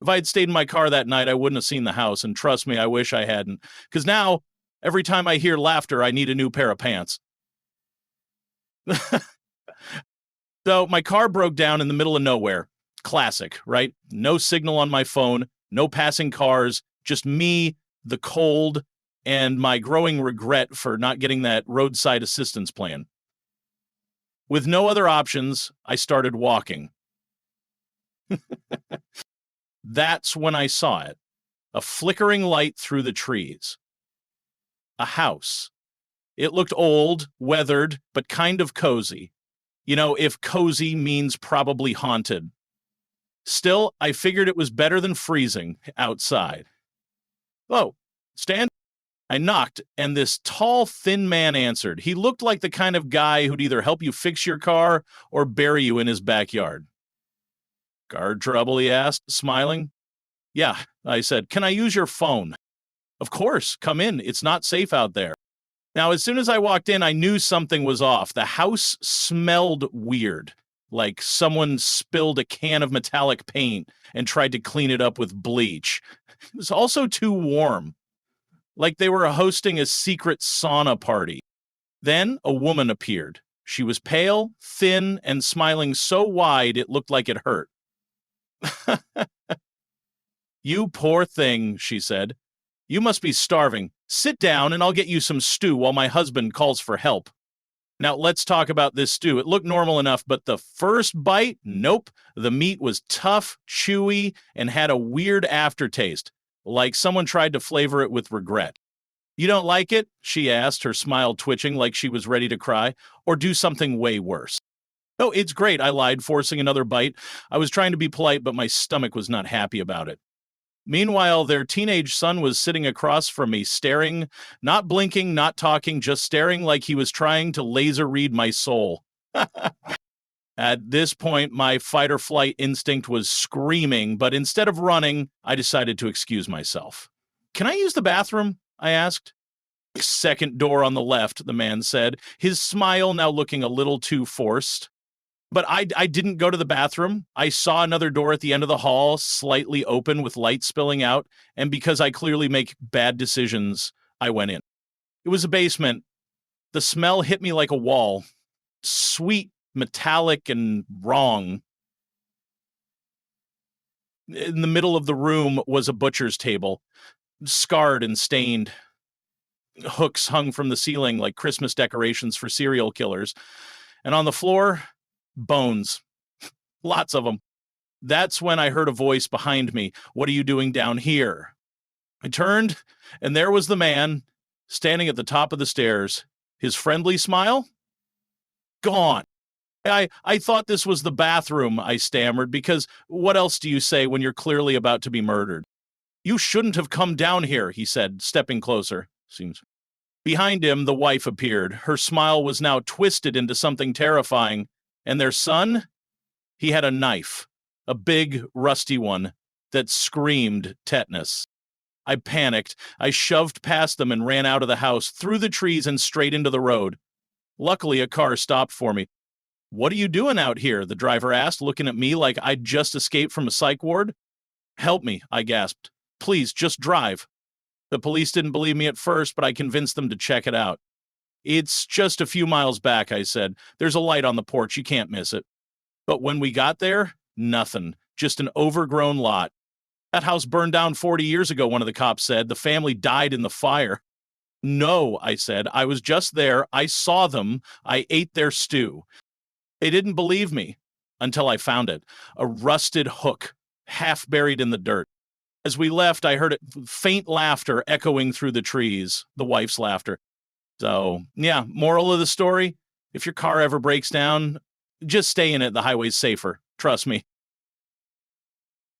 If I had stayed in my car that night, I wouldn't have seen the house, and trust me, I wish I hadn't. Because now, every time I hear laughter, I need a new pair of pants. So my car broke down in the middle of nowhere. Classic, right? No signal on my phone, no passing cars, just me, the cold, and my growing regret for not getting that roadside assistance plan. With no other options, I started walking. That's when I saw it. A flickering light through the trees. A house. It looked old, weathered, but kind of cozy. You know, if cozy means probably haunted. Still, I figured it was better than freezing outside. Oh, stand. I knocked, and this tall, thin man answered. He looked like the kind of guy who'd either help you fix your car or bury you in his backyard. Guard trouble, he asked, smiling. Yeah, I said. Can I use your phone? Of course, come in. It's not safe out there. Now, as soon as I walked in, I knew something was off. The house smelled weird, like someone spilled a can of metallic paint and tried to clean it up with bleach. It was also too warm, like they were hosting a secret sauna party. Then a woman appeared. She was pale, thin, and smiling so wide it looked like it hurt. You poor thing, she said. You must be starving. Sit down and I'll get you some stew while my husband calls for help. Now let's talk about this stew. It looked normal enough, but the first bite, nope. The meat was tough, chewy, and had a weird aftertaste, like someone tried to flavor it with regret. You don't like it? She asked, her smile twitching like she was ready to cry, or do something way worse. Oh, it's great, I lied, forcing another bite. I was trying to be polite, but my stomach was not happy about it. Meanwhile, their teenage son was sitting across from me, staring, not blinking, not talking, just staring like he was trying to laser read my soul. At this point, my fight or flight instinct was screaming, but instead of running, I decided to excuse myself. Can I use the bathroom? I asked. Second door on the left, the man said, his smile now looking a little too forced. But I didn't go to the bathroom. I saw another door at the end of the hall, slightly open with light spilling out, and because I clearly make bad decisions, I went in. It was a basement. The smell hit me like a wall. Sweet, metallic, and wrong. In the middle of the room was a butcher's table, scarred and stained. Hooks hung from the ceiling like Christmas decorations for serial killers. And on the floor, bones. Lots of them. That's when I heard a voice behind me. What are you doing down here? I turned, and there was the man, standing at the top of the stairs. His friendly smile? Gone. I thought this was the bathroom, I stammered, because what else do you say when you're clearly about to be murdered? You shouldn't have come down here, he said, stepping closer. Seems. Behind him, the wife appeared. Her smile was now twisted into something terrifying. And their son? He had a knife, a big, rusty one, that screamed tetanus. I panicked. I shoved past them and ran out of the house, through the trees and straight into the road. Luckily, a car stopped for me. What are you doing out here? The driver asked, looking at me like I'd just escaped from a psych ward. Help me, I gasped. Please, just drive. The police didn't believe me at first, but I convinced them to check it out. It's just a few miles back, I said. There's a light on the porch. You can't miss it. But when we got there, nothing. Just an overgrown lot. That house burned down 40 years ago, one of the cops said. The family died in the fire. No, I said. I was just there. I saw them. I ate their stew. They didn't believe me until I found it. A rusted hook, half buried in the dirt. As we left, I heard faint laughter echoing through the trees, the wife's laughter. So, yeah, moral of the story, if your car ever breaks down, just stay in it. The highway's safer. Trust me.